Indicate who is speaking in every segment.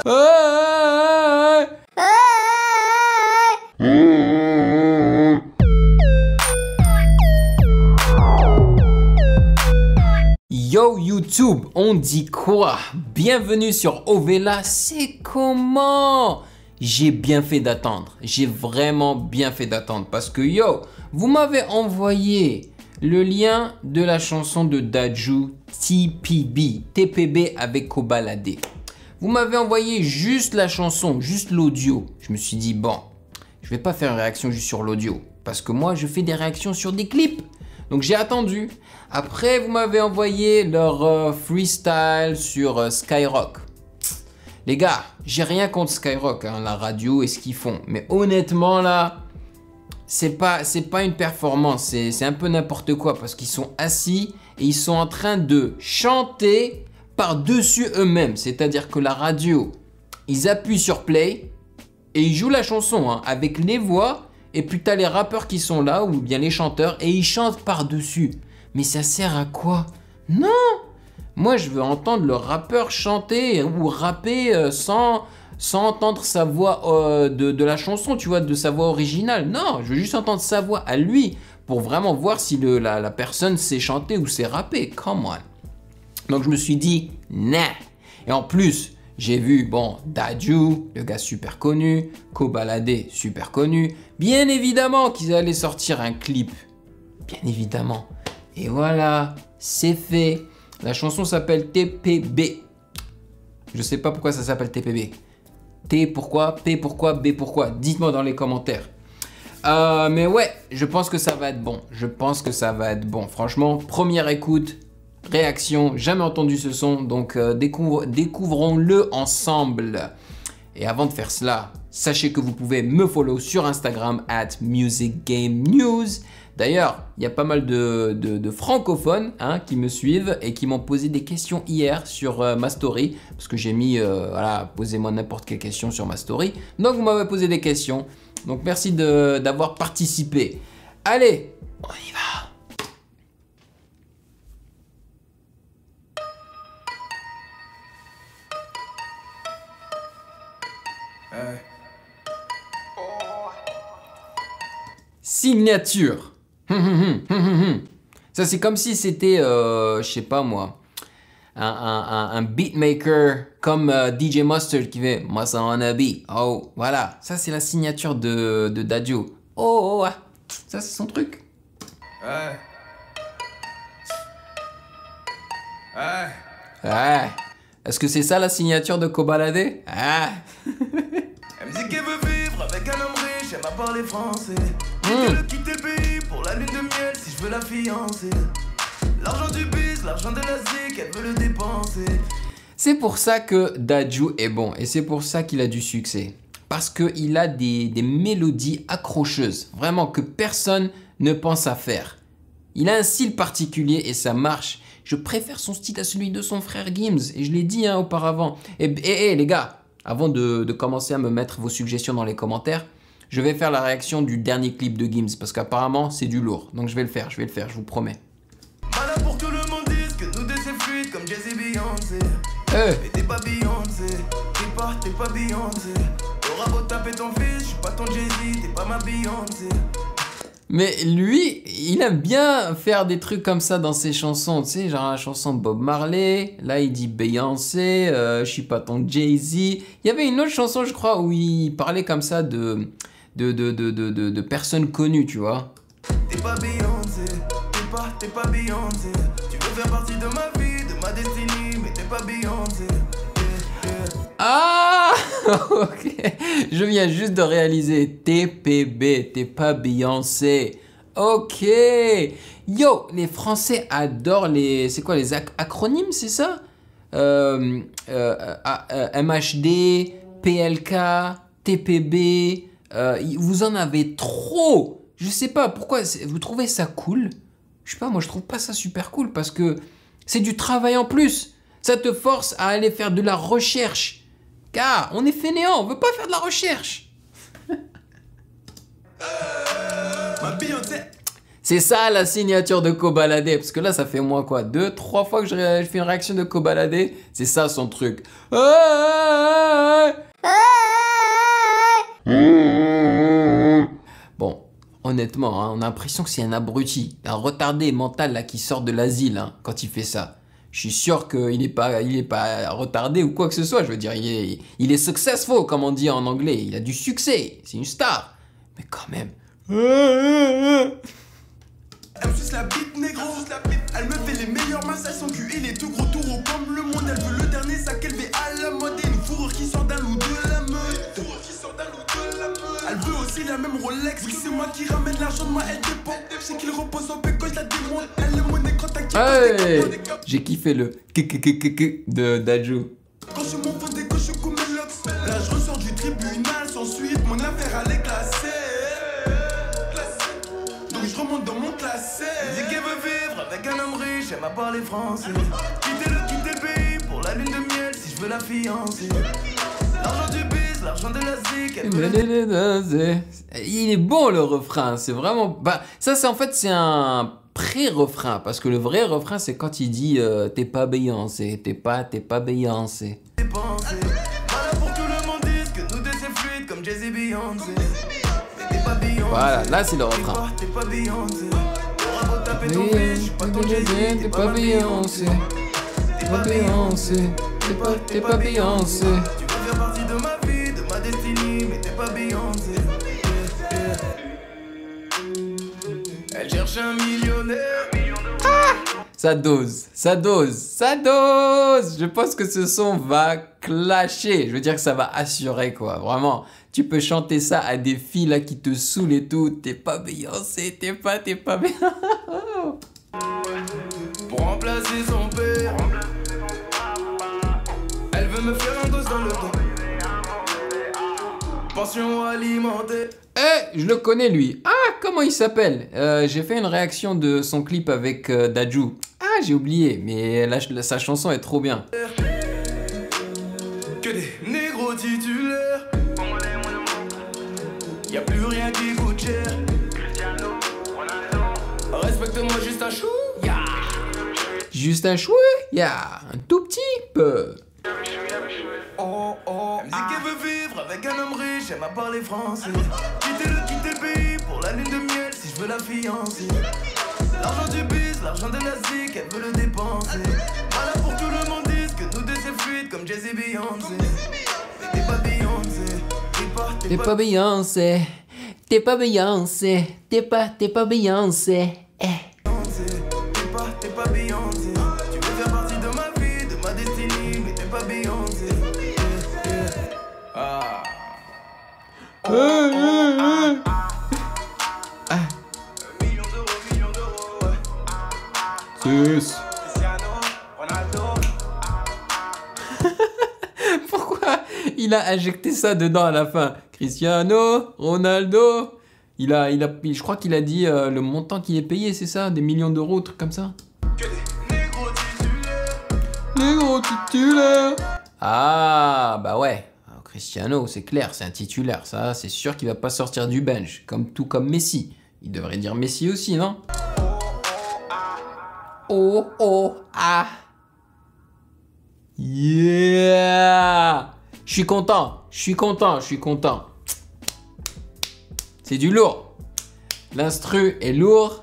Speaker 1: Yo YouTube, on dit quoi? Bienvenue sur Ovela, c'est comment? J'ai bien fait d'attendre, j'ai vraiment bien fait d'attendre parce que yo, vous m'avez envoyé le lien de la chanson de Dadju, TPB avec Kobalade. Vous m'avez envoyé juste la chanson, juste l'audio. Je me suis dit bon, je vais pas faire une réaction juste sur l'audio parce que moi je fais des réactions sur des clips. Donc j'ai attendu. Après, vous m'avez envoyé leur freestyle sur Skyrock. Les gars, j'ai rien contre Skyrock, hein, la radio et ce qu'ils font. Mais honnêtement là, c'est pas une performance, c'est un peu n'importe quoi parce qu'ils sont assis et ils sont en train de chanter par-dessus eux-mêmes. C'est-à-dire que la radio, ils appuient sur play et ils jouent la chanson hein, avec les voix. Et puis t'as les rappeurs qui sont là, ou bien les chanteurs, et ils chantent par-dessus. Mais ça sert à quoi? Non! Moi, je veux entendre le rappeur chanter ou rapper sans entendre sa voix de la chanson, tu vois, de sa voix originale. Non, je veux juste entendre sa voix à lui, pour vraiment voir si la personne sait chanter ou sait rapper. Come on! Donc je me suis dit, nah! Et en plus, j'ai vu, bon, Dadju, le gars super connu, Kobalade, super connu. Bien évidemment qu'ils allaient sortir un clip. Bien évidemment. Et voilà, c'est fait. La chanson s'appelle TPB. Je sais pas pourquoi ça s'appelle TPB. T pourquoi, P pourquoi, B pourquoi. Dites-moi dans les commentaires. Mais ouais, je pense que ça va être bon. Je pense que ça va être bon. Franchement, première écoute. Réaction, jamais entendu ce son, donc découvrons-le ensemble. Et avant de faire cela, sachez que vous pouvez me follow sur Instagram @musicgamenews. D'ailleurs, il y a pas mal de francophones hein, qui me suivent et qui m'ont posé des questions hier sur ma story. Parce que j'ai mis, voilà, posez-moi n'importe quelle question sur ma story. Donc vous m'avez posé des questions. Donc merci d'avoir participé. Allez, on y va. Signature. Ça c'est comme si c'était, je sais pas moi, un beatmaker comme DJ Mustard qui fait moi ça en habit. Oh voilà, ça c'est la signature de Dadju. Oh, ça c'est son truc. Ouais. Est-ce que c'est ça la signature de Kobalade? Elle
Speaker 2: me dit qu'elle veut vivre avec un homme riche, elle m'a parlé français. Elle veut quitter le pays pour la lune de miel si je veux la fiancer. L'argent du biz, l'argent de la zik, elle veut le dépenser.
Speaker 1: C'est pour ça que Dadju est bon et c'est pour ça qu'il a du succès. Parce qu'il a des mélodies accrocheuses, vraiment que personne ne pense à faire. Il a un style particulier et ça marche. Je préfère son style à celui de son frère Gims et je l'ai dit hein, auparavant. Et les gars, avant de commencer à me mettre vos suggestions dans les commentaires, je vais faire la réaction du dernier clip de Gims parce qu'apparemment c'est du lourd. Donc je vais le faire, je vous promets.
Speaker 2: Malin pour que le monde dise que nous deux c'est fluide comme Jay-Z Beyoncé. Mais t'es pas Beyoncé, t'es pas Beyoncé. T'auras beau taper ton fils, je suis pas ton Jay-Z, t'es pas ma Beyoncé.
Speaker 1: Mais lui, il aime bien faire des trucs comme ça dans ses chansons, tu sais, genre la chanson de Bob Marley, là il dit Beyoncé, je suis pas ton Jay-Z. Il y avait une autre chanson, je crois, où il parlait comme ça de personnes connues, tu vois.
Speaker 2: T'es pas Beyoncé, t'es pas Beyoncé. Tu veux faire partie de ma vie, de ma destinée, mais t'es pas Beyoncé.
Speaker 1: Ah ok, je viens juste de réaliser TPB, t'es pas Beyoncé. Ok. Yo, les Français adorent les... C'est quoi les acronymes, c'est ça MHD, PLK, TPB. Vous en avez trop. Je sais pas pourquoi. Vous trouvez ça cool? Je sais pas, moi je trouve pas ça super cool parce que c'est du travail en plus. Ça te force à aller faire de la recherche. Car on est fainéant, on veut pas faire de la recherche. C'est ça la signature de Kobalade. Parce que là, ça fait moins quoi, 2, 3 fois que je fais une réaction de Kobalade. C'est ça son truc. Bon, honnêtement, hein, on a l'impression que c'est un abruti, un retardé mental là qui sort de l'asile hein, quand il fait ça. Je suis sûr qu'il n'est pas retardé ou quoi que ce soit. Je veux dire, il est successful, comme on dit en anglais. Il a du succès. C'est une star. Mais quand même.
Speaker 2: Elle me suce la bite négro, elle me fait les meilleurs massages, son cul il est tout gros tout rond comme le monde. Elle veut le dernier sac élevé à la mode et une fourrure qui sort d'un loup de la meute. Elle veut aussi la même Rolex, oui c'est moi qui ramène l'argent de moi, elle dépend. Je sais qu'il repose en paix quand je la démonte. Elle est monnaie quand t'as
Speaker 1: Hey, j'ai kiffé le de Dadju.
Speaker 2: Quand je m'enfonce dès que je coupe mes locks, là je ressors du tribunal sans suite, mon affaire elle est classée. Donc je remonte dans mon classé. Elle dit qu'elle veut vivre avec un homme riche, elle m'a parlé français. Quitter le pays pour la lune de miel si je veux la fiancer. L'argent du biz, l'argent de la zik, elle veut...
Speaker 1: Il est bon le refrain, c'est vraiment... Bah, ça c'est en fait c'est un pré-refrain, parce que le vrai refrain c'est quand il dit t'es pas Beyoncé, t'es pas Beyoncé.
Speaker 2: Voilà pour tout le monde dise que nous deux c'est fluide comme Jay-Z Beyoncé.
Speaker 1: Voilà, là c'est le refrain.
Speaker 2: T'es pas Beyoncé. T'auras beau taper ton fils, je suis pas ton Jay-Z.
Speaker 1: T'es pas Beyoncé. T'es pas Beyoncé. T'es pas Beyoncé.
Speaker 2: Tu veux faire partie de ma vie, de ma destinée, mais t'es pas Beyoncé. Elle cherche un millionnaire.
Speaker 1: Ça dose. Je pense que ce son va clasher. Je veux dire que ça va assurer quoi. Vraiment, tu peux chanter ça à des filles là qui te saoulent et tout. T'es pas Beyoncé, t'es pas Beyoncé.
Speaker 2: Pour remplacer son père, elle veut me faire un dos dans le dos. Pension alimentaire.
Speaker 1: Je le connais lui. Ah, comment il s'appelle? J'ai fait une réaction de son clip avec Dadju. Ah, j'ai oublié, mais sa chanson est trop bien.
Speaker 2: Que des négros titulaires. Y'a plus rien qui coûte cher. Respecte-moi juste un chou. Yeah.
Speaker 1: Juste un chouet, un tout petit peu.
Speaker 2: Oh oh. Elle me dit qu'elle veut vivre avec un homme riche, elle m'a parlé français. Quitter le pays pour la lune de miel si je veux la fiancer. L'argent du biz, l'argent de la zik, elle veut le dépenser. Voilà pour tout le monde dise que nous deux c'est fluide comme Jay-Z Beyoncé. Mais t'es pas Beyoncé.
Speaker 1: T'es pas Beyoncé. T'es pas Beyoncé. T'es pas Beyoncé.
Speaker 2: T'es pas Beyoncé. Tu veux faire partie de ma vie, de ma destinée, mais t'es pas Beyoncé. Ah. Millions d'euros. Cristiano Ronaldo.
Speaker 1: Pourquoi il a injecté ça dedans à la fin? Cristiano Ronaldo. Je crois qu'il a dit le montant qu'il est payé, c'est ça? Des millions d'euros, truc comme ça.
Speaker 2: Que des négros titulaires.
Speaker 1: Négros titulaire. Ah, bah ouais. Alors, Cristiano, c'est clair, c'est un titulaire. Ça, c'est sûr qu'il va pas sortir du bench. Tout comme Messi. Il devrait dire Messi aussi, non? Oh, oh, ah. Yeah. Je suis content. C'est du lourd. L'instru est lourd.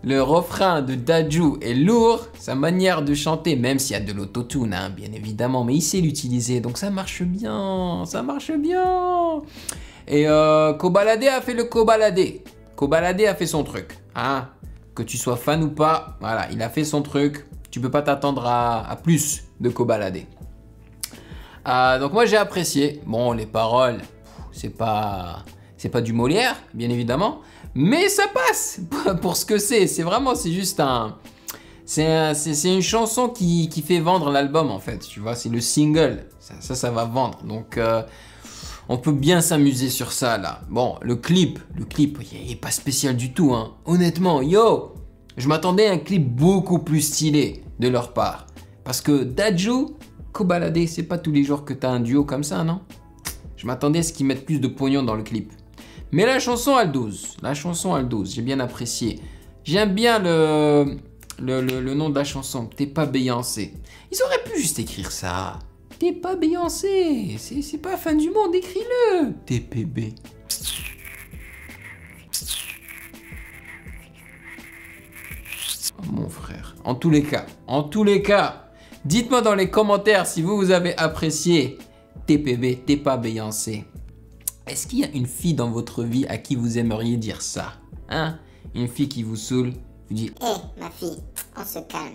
Speaker 1: Le refrain de Dadju est lourd. Sa manière de chanter, même s'il y a de l'autotune, hein, bien évidemment, mais il sait l'utiliser. Donc ça marche bien. Et Kobalade a fait le Kobalade. Kobalade a fait son truc. Hein. Que tu sois fan ou pas, voilà, il a fait son truc. Tu peux pas t'attendre à plus de Kobalade. Donc moi j'ai apprécié. Bon, les paroles, c'est pas du Molière, bien évidemment, mais ça passe pour ce que c'est. C'est juste c'est une chanson qui fait vendre l'album en fait. Tu vois, c'est le single. Ça va vendre. Donc on peut bien s'amuser sur ça là. Bon, le clip, il est pas spécial du tout. Hein. Honnêtement, je m'attendais à un clip beaucoup plus stylé de leur part. Parce que Dadju, Kobalade, c'est pas tous les jours que t'as un duo comme ça, non? Je m'attendais à ce qu'ils mettent plus de pognon dans le clip. Mais la chanson, elle dose. J'ai bien apprécié. J'aime bien le nom de la chanson. T'es pas Beyoncé. Ils auraient pu juste écrire ça. T'es pas Beyoncé. C'est pas fin du monde, écris-le. TPB. Oh, mon frère. En tous les cas, dites-moi dans les commentaires si vous avez apprécié TPB, t'es pas Beyoncé. Est-ce qu'il y a une fille dans votre vie à qui vous aimeriez dire ça? Hein? Une fille qui vous saoule, vous dit
Speaker 3: « Hé, ma fille, on se calme.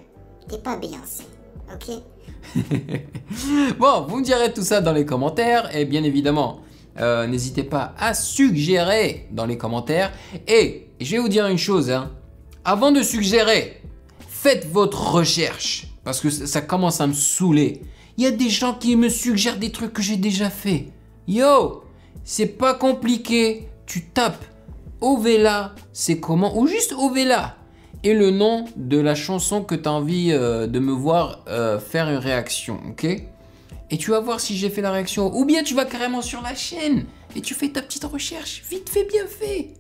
Speaker 3: T'es pas Beyoncé, ok ?»
Speaker 1: Bon, vous me direz tout ça dans les commentaires. Et bien évidemment, n'hésitez pas à suggérer dans les commentaires. Et je vais vous dire une chose, hein. Avant de suggérer, faites votre recherche. Parce que ça commence à me saouler. Il y a des gens qui me suggèrent des trucs que j'ai déjà fait. Yo, c'est pas compliqué. Tu tapes Ovela, c'est comment? Ou juste Ovela. Et le nom de la chanson que tu as envie de me voir faire une réaction, ok? Et tu vas voir si j'ai fait la réaction. Ou bien tu vas carrément sur la chaîne et tu fais ta petite recherche. Vite fait, bien fait.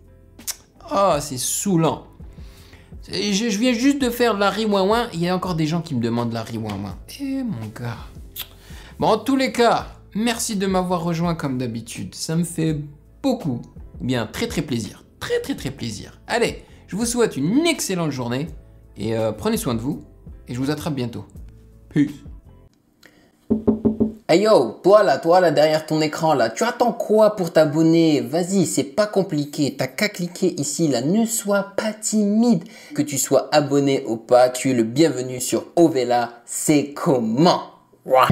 Speaker 1: Ah, c'est saoulant. Je viens juste de faire la riouin. Il y a encore des gens qui me demandent la riouin. Eh mon gars. Bon, en tous les cas, merci de m'avoir rejoint comme d'habitude. Ça me fait beaucoup, ou bien très plaisir. Très plaisir. Allez, je vous souhaite une excellente journée. Et prenez soin de vous. Et je vous attrape bientôt. Peace.
Speaker 4: Hey yo, toi là derrière ton écran là, tu attends quoi pour t'abonner? Vas-y, c'est pas compliqué, t'as qu'à cliquer ici là, ne sois pas timide. Que tu sois abonné ou pas, tu es le bienvenu sur Ovela, c'est comment? Ouah.